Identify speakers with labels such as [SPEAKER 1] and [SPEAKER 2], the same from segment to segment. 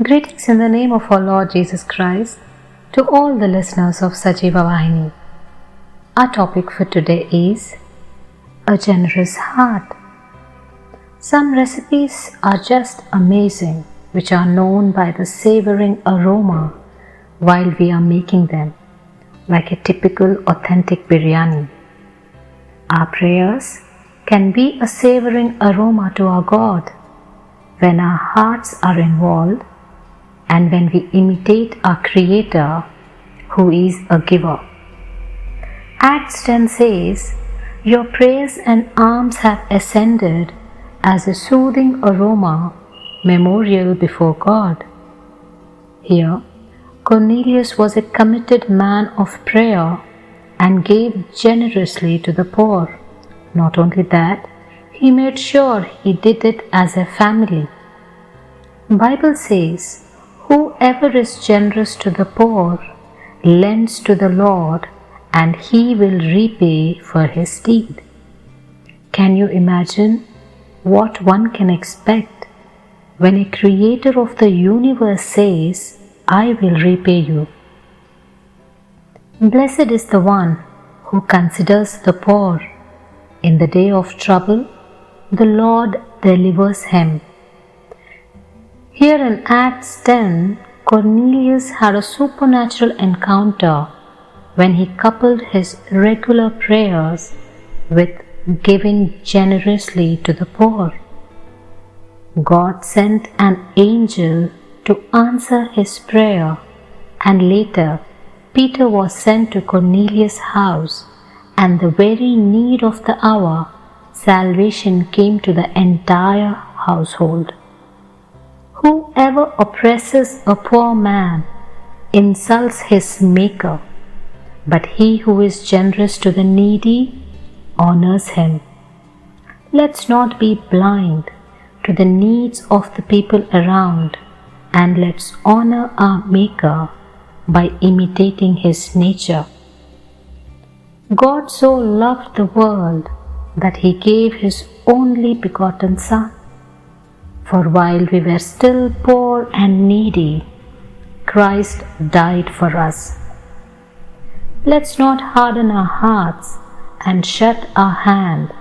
[SPEAKER 1] Greetings in the name of our Lord Jesus Christ to all the listeners of Sajiva Vahini. Our topic for today is a generous heart. Some recipes are just amazing, which are known by the savoring aroma while we are making them, like a typical authentic biryani. Our prayers can be a savoring aroma to our God when our hearts are involved and when we imitate our Creator who is a giver. Acts 10 says, "Your prayers and alms have ascended as a soothing aroma memorial before God." Here, Cornelius was a committed man of prayer and gave generously to the poor. Not only that, he made sure he did it as a family. Bible says, "Whoever is generous to the poor lends to the Lord, and he will repay for his deed." Can you imagine what one can expect when a creator of the universe says, "I will repay you"? Blessed is the one who considers the poor. In the day of trouble, the Lord delivers him. Here in Acts 10, Cornelius had a supernatural encounter when he coupled his regular prayers with giving generously to the poor. God sent an angel to answer his prayer, and later Peter was sent to Cornelius' house, and the very need of the hour, salvation came to the entire household. Whoever oppresses a poor man insults his Maker, but he who is generous to the needy honors him. Let's not be blind to the needs of the people around, and let's honor our Maker by imitating his nature. God so loved the world that he gave his only begotten Son. For while we were still poor and needy, Christ died for us. Let's not harden our hearts and shut our hand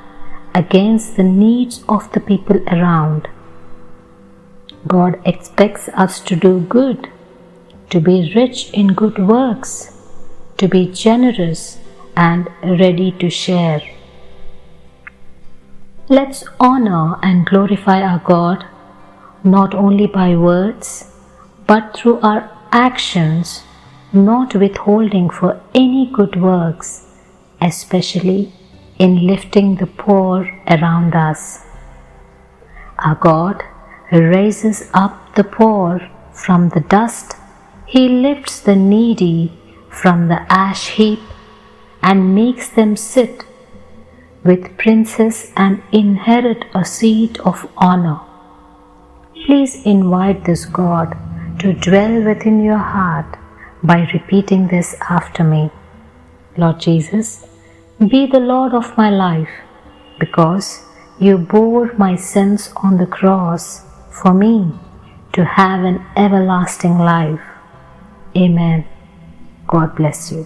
[SPEAKER 1] against the needs of the people around. God expects us to do good, to be rich in good works, to be generous and ready to share. Let's honor and glorify our God not only by words but through our actions, not withholding for any good works, especially in lifting the poor around us. Our God raises up the poor from the dust. He lifts the needy from the ash heap and makes them sit with princes and inherit a seat of honor. Please invite this God to dwell within your heart by repeating this after me. Lord Jesus, be the Lord of my life, because you bore my sins on the cross for me to have an everlasting life. Amen. God bless you.